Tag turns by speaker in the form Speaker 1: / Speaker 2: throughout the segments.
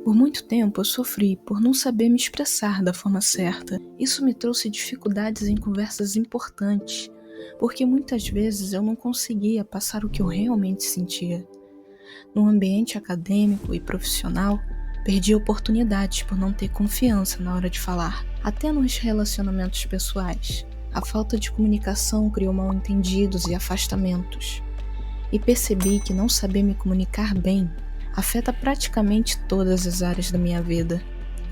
Speaker 1: Por muito tempo eu sofri por não saber me expressar da forma certa. Isso me trouxe dificuldades em conversas importantes, porque muitas vezes eu não conseguia passar o que eu realmente sentia. No ambiente acadêmico e profissional, perdi oportunidades por não ter confiança na hora de falar, até nos relacionamentos pessoais. A falta de comunicação criou mal-entendidos e afastamentos. E percebi que não saber me comunicar bem afeta praticamente todas as áreas da minha vida: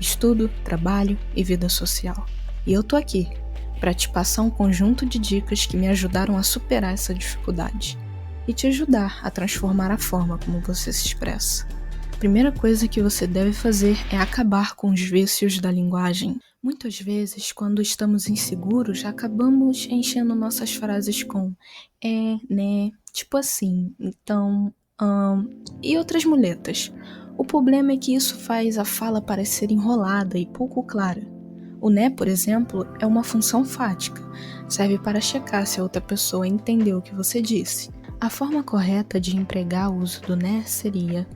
Speaker 1: estudo, trabalho e vida social. E eu tô aqui para te passar um conjunto de dicas que me ajudaram a superar essa dificuldade e te ajudar a transformar a forma como você se expressa. A primeira coisa que você deve fazer é acabar com os vícios da linguagem. Muitas vezes, quando estamos inseguros, acabamos enchendo nossas frases com né, tipo assim, então, e outras muletas. O problema é que isso faz a fala parecer enrolada e pouco clara. O né, por exemplo, é uma função fática. Serve para checar se a outra pessoa entendeu o que você disse. A forma correta de empregar o uso do né seria: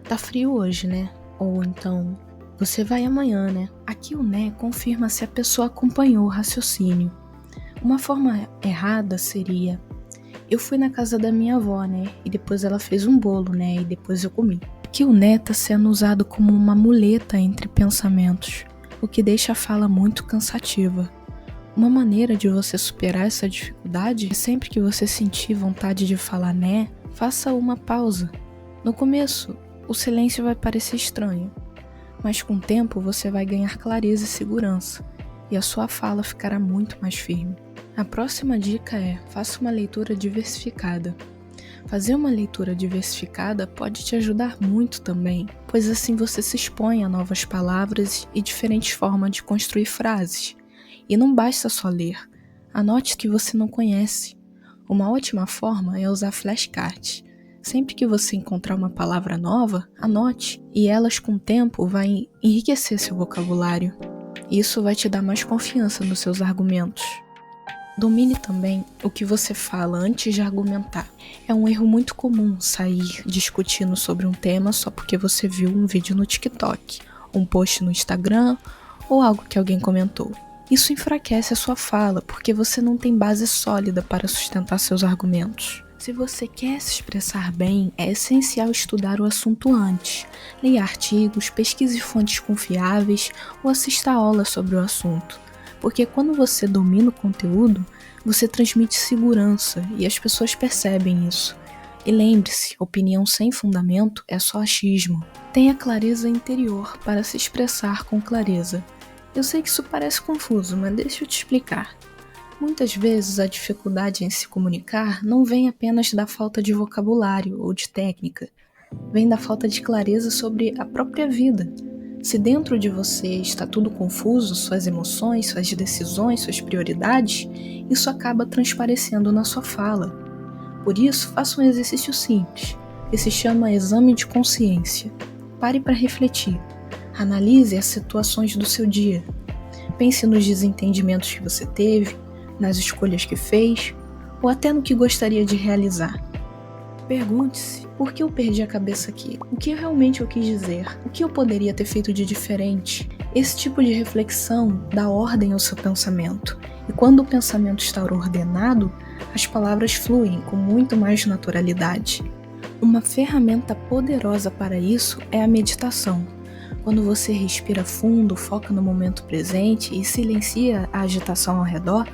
Speaker 1: tá frio hoje, né? Ou então, você vai amanhã, né? Aqui o né confirma se a pessoa acompanhou o raciocínio. Uma forma errada seria: eu fui na casa da minha avó, né? E depois ela fez um bolo, né? E depois eu comi. Aqui o né tá sendo usado como uma muleta entre pensamentos, o que deixa a fala muito cansativa. Uma maneira de você superar essa dificuldade é: sempre que você sentir vontade de falar né, faça uma pausa. No começo, o silêncio vai parecer estranho, mas com o tempo você vai ganhar clareza e segurança, e a sua fala ficará muito mais firme. A próxima dica é: faça uma leitura diversificada. Fazer uma leitura diversificada pode te ajudar muito também, pois assim você se expõe a novas palavras e diferentes formas de construir frases. E não basta só ler, anote que você não conhece. Uma ótima forma é usar flashcards. Sempre que você encontrar uma palavra nova, anote, e elas com o tempo vai enriquecer seu vocabulário. Isso vai te dar mais confiança nos seus argumentos. Domine também o que você fala antes de argumentar. É um erro muito comum sair discutindo sobre um tema só porque você viu um vídeo no TikTok, um post no Instagram ou algo que alguém comentou. Isso enfraquece a sua fala porque você não tem base sólida para sustentar seus argumentos. Se você quer se expressar bem, é essencial estudar o assunto antes. Leia artigos, pesquise fontes confiáveis ou assista aulas sobre o assunto. Porque quando você domina o conteúdo, você transmite segurança e as pessoas percebem isso. E lembre-se, opinião sem fundamento é só achismo. Tenha clareza interior para se expressar com clareza. Eu sei que isso parece confuso, mas deixa eu te explicar. Muitas vezes a dificuldade em se comunicar não vem apenas da falta de vocabulário ou de técnica, vem da falta de clareza sobre a própria vida. Se dentro de você está tudo confuso, suas emoções, suas decisões, suas prioridades, isso acaba transparecendo na sua fala. Por isso, faça um exercício simples, que se chama exame de consciência. Pare para refletir. Analise as situações do seu dia. Pense nos desentendimentos que você teve, nas escolhas que fez, ou até no que gostaria de realizar. Pergunte-se: por que eu perdi a cabeça aqui? O que realmente eu quis dizer? O que eu poderia ter feito de diferente? Esse tipo de reflexão dá ordem ao seu pensamento. E quando o pensamento está ordenado, as palavras fluem com muito mais naturalidade. Uma ferramenta poderosa para isso é a meditação. Quando você respira fundo, foca no momento presente e silencia a agitação ao redor,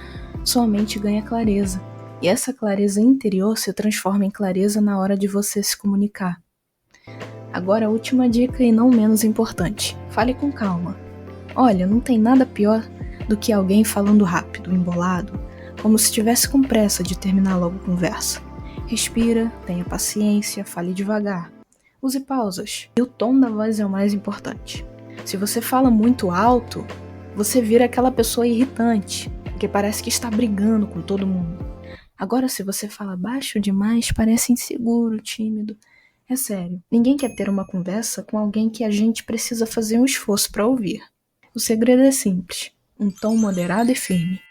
Speaker 1: sua mente ganha clareza. E essa clareza interior se transforma em clareza na hora de você se comunicar. Agora a última dica e não menos importante: fale com calma. Olha, não tem nada pior do que alguém falando rápido, embolado, como se estivesse com pressa de terminar logo a conversa. Respira, tenha paciência, fale devagar. Use pausas. E o tom da voz é o mais importante. Se você fala muito alto, você vira aquela pessoa irritante, que parece que está brigando com todo mundo. Agora, se você fala baixo demais, parece inseguro, tímido. É sério, ninguém quer ter uma conversa com alguém que a gente precisa fazer um esforço para ouvir. O segredo é simples: um tom moderado e firme.